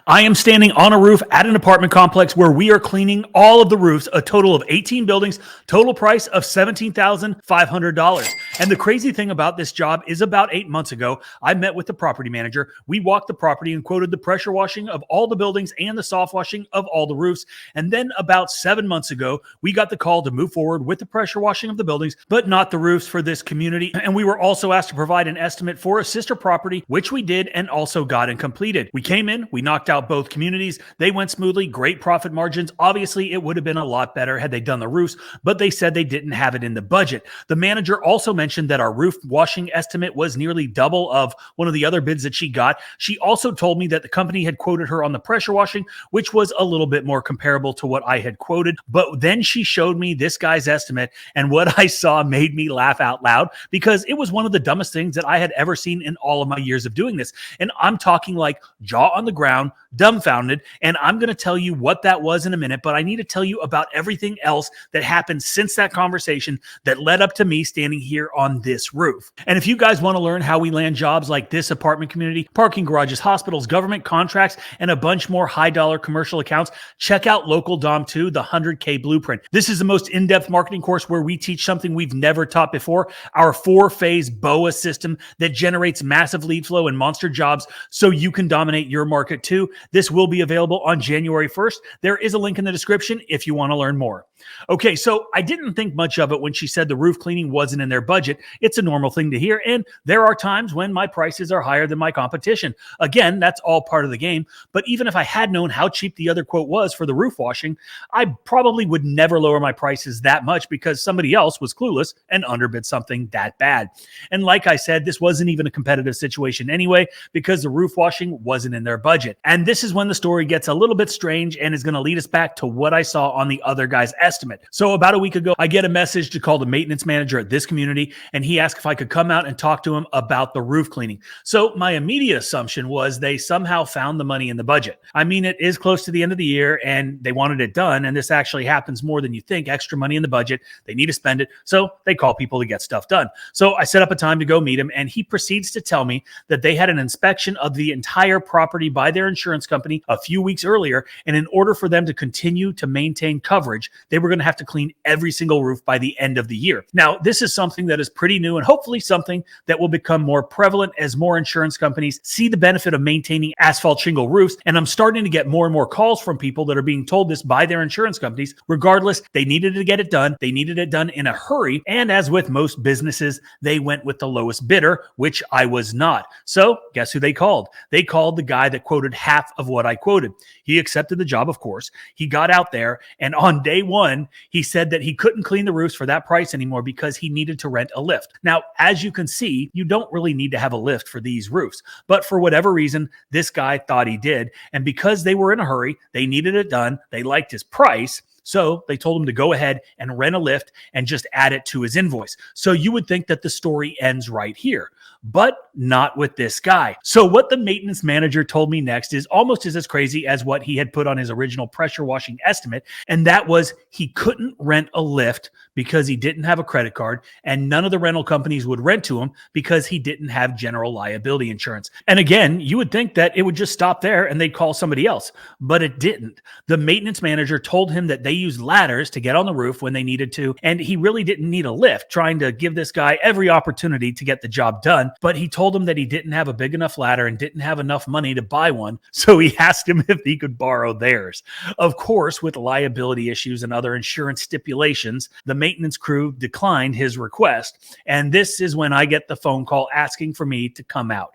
I am standing on a roof at an apartment complex where we are cleaning all of the roofs, a total of 18 buildings, total price of $17,500. And the crazy thing about this job is about 8 months ago, I met with the property manager. We walked the property and quoted the pressure washing of all the buildings and the soft washing of all the roofs. And then about 7 months ago, we got the call to move forward with the pressure washing of the buildings, but not the roofs for this community. And we were also asked to provide an estimate for a sister property, which we did and also got and completed. We came in, we knocked out both communities. They went smoothly, great profit margins. Obviously, it would have been a lot better had they done the roofs, but they said they didn't have it in the budget. The manager also mentioned that our roof washing estimate was nearly double of one of the other bids that she got. She also told me that the company had quoted her on the pressure washing, which was a little bit more comparable to what I had quoted. But then she showed me this guy's estimate, and what I saw made me laugh out loud because it was one of the dumbest things that I had ever seen in all of my years of doing this. And I'm talking like jaw on the ground, dumbfounded, and I'm going to tell you what that was in a minute, but I need to tell you about everything else that happened since that conversation that led up to me standing here on this roof. And if you guys want to learn how we land jobs like this apartment community, parking garages, hospitals, government contracts, and a bunch more high-dollar commercial accounts, check out Local Dom 2, the 100K Blueprint. This is the most in-depth marketing course where we teach something we've never taught before, our 4-phase BOA system that generates massive lead flow and monster jobs so you can dominate your market too. This will be available on January 1st. There is a link in the description if you want to learn more. Okay, so I didn't think much of it when she said the roof cleaning wasn't in their budget. It's a normal thing to hear, and there are times when my prices are higher than my competition. Again, that's all part of the game, but even if I had known how cheap the other quote was for the roof washing, I probably would never lower my prices that much because somebody else was clueless and underbid something that bad. And like I said, this wasn't even a competitive situation anyway because the roof washing wasn't in their budget. And this is when the story gets a little bit strange and is going to lead us back to what I saw on the other guy's estimate. So about a week ago, I get a message to call the maintenance manager at this community, and he asked if I could come out and talk to him about the roof cleaning. So my immediate assumption was they somehow found the money in the budget. I mean, it is close to the end of the year and they wanted it done, and this actually happens more than you think. Extra money in the budget, they need to spend it, so they call people to get stuff done. So I set up a time to go meet him, and he proceeds to tell me that they had an inspection of the entire property by their insurance company a few weeks earlier, and in order for them to continue to maintain coverage, they were going to have to clean every single roof by the end of the year. Now, this is something that is pretty new and hopefully something that will become more prevalent as more insurance companies see the benefit of maintaining asphalt shingle roofs. And I'm starting to get more and more calls from people that are being told this by their insurance companies. Regardless, they needed to get it done. They needed it done in a hurry. And as with most businesses, they went with the lowest bidder, which I was not. So guess who they called? They called the guy that quoted half of what I quoted. He accepted the job, of course. He got out there, and on day one, he said that he couldn't clean the roofs for that price anymore because he needed to rent a lift. Now, as you can see, you don't really need to have a lift for these roofs, but for whatever reason, this guy thought he did. And because they were in a hurry, they needed it done, they liked his price, so they told him to go ahead and rent a lift and just add it to his invoice. So you would think that the story ends right here, but not with this guy. So what the maintenance manager told me next is almost as crazy as what he had put on his original pressure washing estimate. And that was he couldn't rent a lift because he didn't have a credit card, and none of the rental companies would rent to him because he didn't have general liability insurance. And again, you would think that it would just stop there and they'd call somebody else, but it didn't. The maintenance manager told him that they used ladders to get on the roof when they needed to, and he really didn't need a lift, trying to give this guy every opportunity to get the job done. But he told him that he didn't have a big enough ladder and didn't have enough money to buy one, so he asked him if he could borrow theirs. Of course, with liability issues and other insurance stipulations, the maintenance crew declined his request, and this is when I get the phone call asking for me to come out.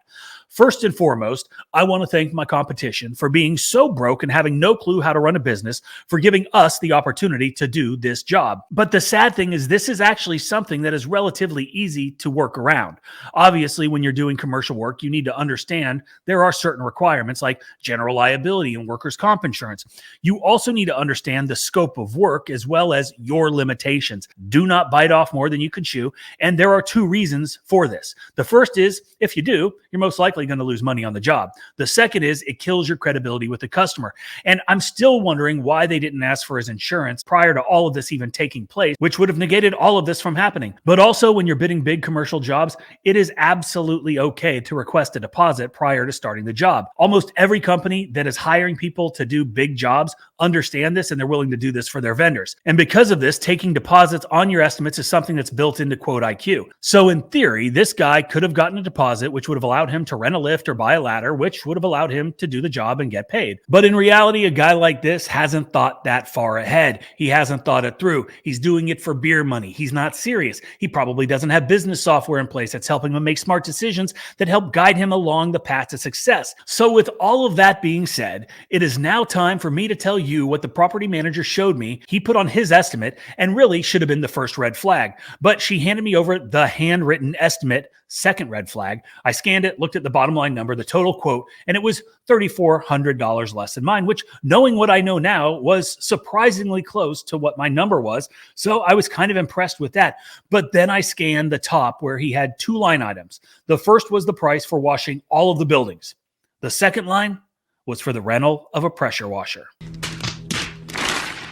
First and foremost, I want to thank my competition for being so broke and having no clue how to run a business, for giving us the opportunity to do this job. But the sad thing is this is actually something that is relatively easy to work around. Obviously, when you're doing commercial work, you need to understand there are certain requirements like general liability and workers' comp insurance. You also need to understand the scope of work as well as your limitations. Do not bite off more than you can chew, and there are two reasons for this. The first is, if you do, you're most likely likely going to lose money on the job. The second is it kills your credibility with the customer. And I'm still wondering why they didn't ask for his insurance prior to all of this even taking place, which would have negated all of this from happening. But also, when you're bidding big commercial jobs, it is absolutely okay to request a deposit prior to starting the job. Almost every company that is hiring people to do big jobs understand this, and they're willing to do this for their vendors. And because of this, taking deposits on your estimates is something that's built into 𝗤𝘂IQ. So in theory, this guy could have gotten a deposit, which would have allowed him to rent a lift or buy a ladder, which would have allowed him to do the job and get paid. But in reality, a guy like this hasn't thought that far ahead. He hasn't thought it through. He's doing it for beer money. He's not serious. He probably doesn't have business software in place that's helping him make smart decisions that help guide him along the path to success. So with all of that being said, it is now time for me to tell you what the property manager showed me he put on his estimate, and really should have been the first red flag. But she handed me over the handwritten estimate, second red flag. I scanned it, looked at the bottom line number, the total quote, and it was $3,400 less than mine, which, knowing what I know now, was surprisingly close to what my number was. So I was kind of impressed with that. But then I scanned the top where he had two line items. The first was the price for washing all of the buildings. The second line was for the rental of a pressure washer.